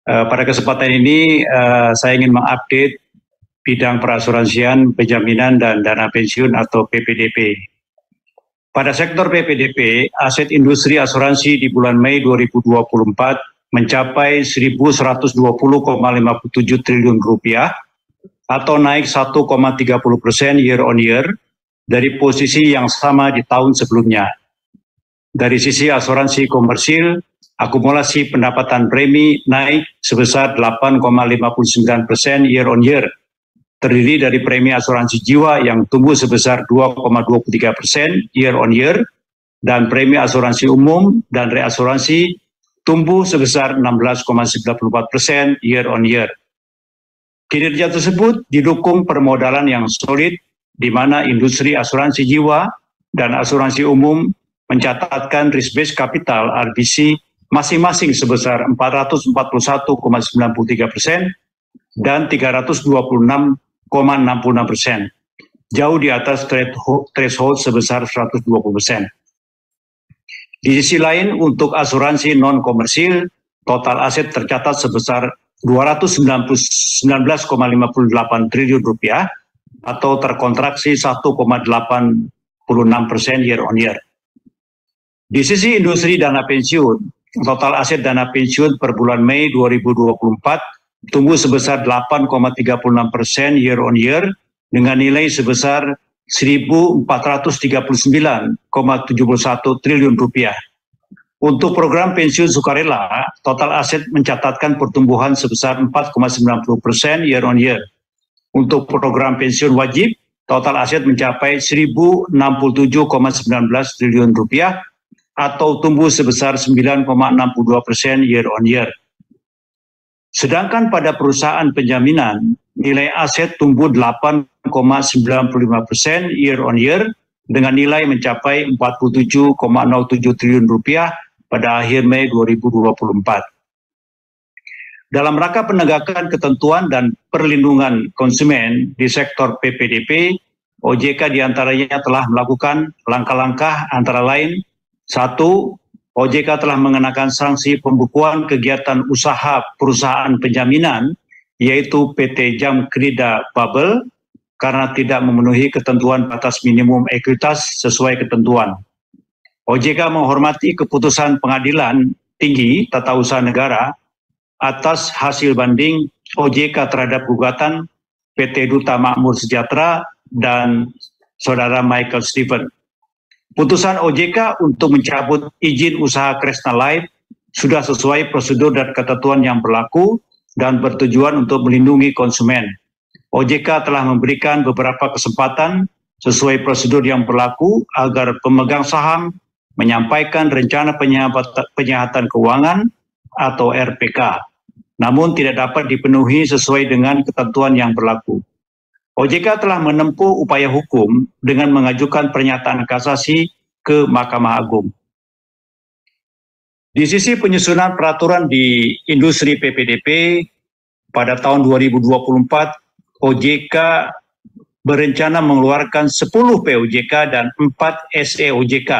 Pada kesempatan ini saya ingin mengupdate bidang perasuransian, penjaminan, dan dana pensiun atau PPDP. Pada sektor PPDP, aset industri asuransi di bulan Mei 2024 mencapai 1.120,57 triliun rupiah atau naik 1,30% year on year dari posisi yang sama di tahun sebelumnya. Dari sisi asuransi komersil, akumulasi pendapatan premi naik sebesar 8,59% year on year, terdiri dari premi asuransi jiwa yang tumbuh sebesar 2,23% year on year, dan premi asuransi umum dan reasuransi tumbuh sebesar 16,94% year on year. Kinerja tersebut didukung permodalan yang solid, di mana industri asuransi jiwa dan asuransi umum mencatatkan risk-based capital RBC masing-masing sebesar 441,93% dan 326,66%, jauh di atas threshold sebesar 120%. Di sisi lain, untuk asuransi non-komersil, total aset tercatat sebesar 219,58 triliun rupiah atau terkontraksi 1,86% year on year. Di sisi industri dana pensiun, total aset dana pensiun per bulan Mei 2024 tumbuh sebesar 8,36% year on year dengan nilai sebesar 1.439,71 triliun rupiah. Untuk program pensiun sukarela, total aset mencatatkan pertumbuhan sebesar 4,90% year on year. Untuk program pensiun wajib, total aset mencapai 1.067,19 triliun rupiah atau tumbuh sebesar 9,62% year on year. Sedangkan pada perusahaan penjaminan, nilai aset tumbuh 8,95% year on year dengan nilai mencapai 47,07 triliun rupiah pada akhir Mei 2024. Dalam rangka penegakan ketentuan dan perlindungan konsumen di sektor PPDP, OJK diantaranya telah melakukan langkah-langkah antara lain: 1. OJK telah mengenakan sanksi pembukuan kegiatan usaha perusahaan penjaminan, yaitu PT Jam Krida Bubble, karena tidak memenuhi ketentuan batas minimum ekuitas sesuai ketentuan. OJK menghormati keputusan Pengadilan Tinggi Tata Usaha Negara atas hasil banding OJK terhadap gugatan PT Duta Makmur Sejahtera dan Saudara Michael Stephen. Putusan OJK untuk mencabut izin usaha Kresna Life sudah sesuai prosedur dan ketentuan yang berlaku dan bertujuan untuk melindungi konsumen. OJK telah memberikan beberapa kesempatan sesuai prosedur yang berlaku agar pemegang saham menyampaikan rencana penyihatan keuangan atau RPK, namun tidak dapat dipenuhi sesuai dengan ketentuan yang berlaku. OJK telah menempuh upaya hukum dengan mengajukan pernyataan kasasi ke Mahkamah Agung. Di sisi penyusunan peraturan di industri PPDP, pada tahun 2024, OJK berencana mengeluarkan 10 POJK dan 4 SEOJK,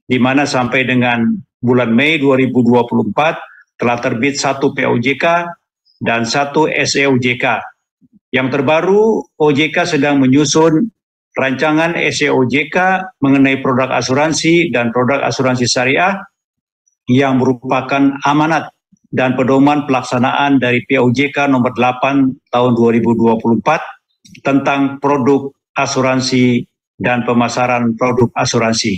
di mana sampai dengan bulan Mei 2024 telah terbit 1 POJK dan 1 SEOJK. Yang terbaru, OJK sedang menyusun rancangan SEOJK mengenai produk asuransi dan produk asuransi syariah yang merupakan amanat dan pedoman pelaksanaan dari POJK nomor 8 tahun 2024 tentang produk asuransi dan pemasaran produk asuransi,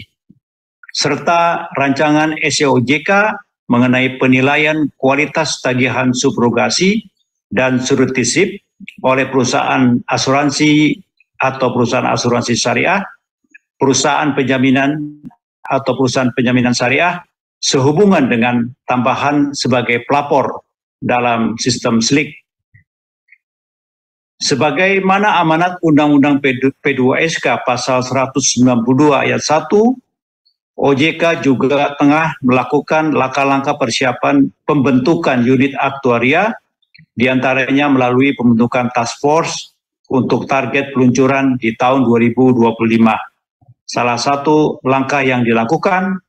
serta rancangan SEOJK mengenai penilaian kualitas tagihan subrogasi dan suretisip oleh perusahaan asuransi atau perusahaan asuransi syariah, perusahaan penjaminan atau perusahaan penjaminan syariah, sehubungan dengan tambahan sebagai pelapor dalam sistem SLIC. Sebagaimana amanat Undang-Undang P2SK pasal 192 ayat 1, OJK juga tengah melakukan langkah-langkah persiapan pembentukan unit aktuaria, diantaranya melalui pembentukan task force untuk target peluncuran di tahun 2025. Salah satu langkah yang dilakukan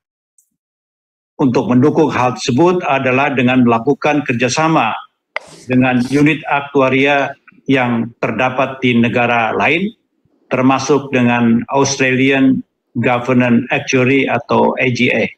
untuk mendukung hal tersebut adalah dengan melakukan kerjasama dengan unit aktuaria yang terdapat di negara lain, termasuk dengan Australian Governance Actuary atau AGA.